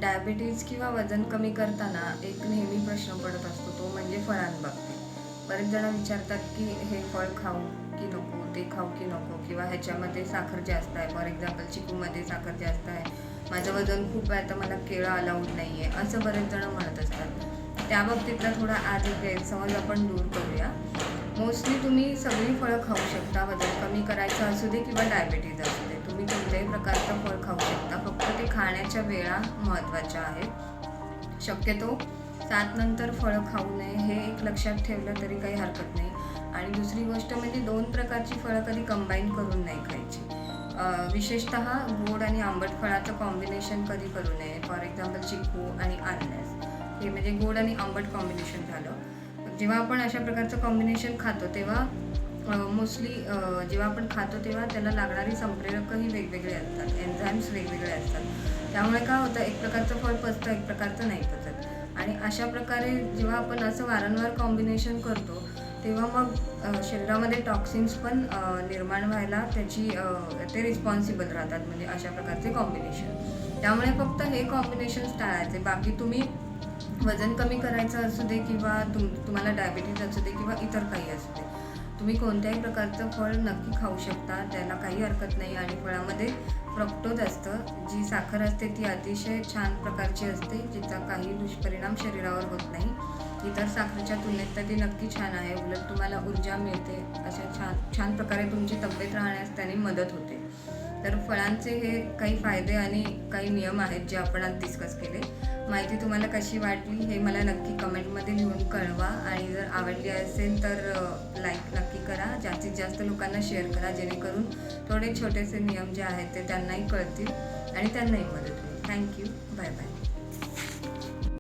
Diabetes किंवा वजन कमी करताना एक नेहमी प्रश्न पडत असतो, तो म्हणजे फळांबाबतीत. बरेच जण विचारतात की हे फळ खाऊ की नको, ते खाऊ की नको, किंवा ह्याच्यामध्ये साखर जास्त आहे. फॉर एक्झाम्पल चिकूमध्ये साखर जास्त आहे, माझं वजन खूप आहे तर मला केळं अलाउड नाही आहे, असं बरेच जण म्हणत असतात. त्या बाबतीतला थोडा आज एक गैरसमज आपण दूर करूया. मोस्टली तुम्ही सगळी फळं खाऊ शकता. वजन कमी करायचं असू दे किंवा डायबिटीज असू दे, तुम्ही कोणत्याही प्रकारचं फळ खाऊ शकता. फक्त ते खाण्याच्या वेळा महत्त्वाच्या आहेत. शक्यतो 7 नंतर फळं खाऊ नये, हे एक लक्षात ठेवलं तरी काही हरकत नाही. आणि दुसरी गोष्ट म्हणजे 2 प्रकारची फळं कधी कंबाईन करून नाही खायची. विशेषतः गोड आणि आंबट फळाचं कॉम्बिनेशन कधी करू नये. फॉर एक्झाम्पल चिकू आणि अननस, हे म्हणजे गोड आणि आंबट कॉम्बिनेशन झालं. जेव्हा आपण अशा प्रकारचं कॉम्बिनेशन खातो तेव्हा मोस्टली जेव्हा आपण खातो तेव्हा त्याला लागणारी संप्रेरकही वेगवेगळे असतात, एन्झाईम्स वेगवेगळे असतात. त्यामुळे काय होतं, एक प्रकारचं फळ पचतं, एक प्रकारचं नाही पचत. आणि अशा प्रकारे जेव्हा आपण असं वारंवार कॉम्बिनेशन करतो तेव्हा मग शरीरामध्ये टॉक्सिन्स पण निर्माण व्हायला ते रिस्पॉन्सिबल राहतात, म्हणजे अशा प्रकारचे कॉम्बिनेशन. त्यामुळे फक्त हे कॉम्बिनेशन्स टाळायचे. बाकी तुम्ही वजन कमी करायचं असू दे किंवा तुम्हाला डायबिटीज असू दे किंवा इतर काही असू दे, तुम्ही कोणत्याही प्रकारचं फळ नक्की खाऊ शकता, त्याला काही हरकत नाही. आणि फळामध्ये फ्रक्टोज असतं, जी साखर असते ती अतिशय छान प्रकारची असते, जिचा काही दुष्परिणाम शरीरावर होत नाही. इतर साखरेच्या तुलनेत तर ती नक्की छान आहे. उलट तुम्हाला ऊर्जा मिळते, अशा छान प्रकारे तुमची तब्येत राहण्यास त्याने मदत होते. तर फळांचे हे काही फायदे आणि काही नियम आहेत जे आपण आज डिस्कस केले. माहिती तुम्हाला कशी वाटली हे मला नक्की कमेंटमध्ये लिहून कळवा. आणि जर आवडली असेल तर लाईक नक्की करा, जास्तीत जास्त लोकांना शेअर करा, जेणेकरून थोडे छोटेसे नियम जे आहेत ते त्यांनाही कळतील आणि त्यांनाही मदत होईल. थँक्यू. Bye bye.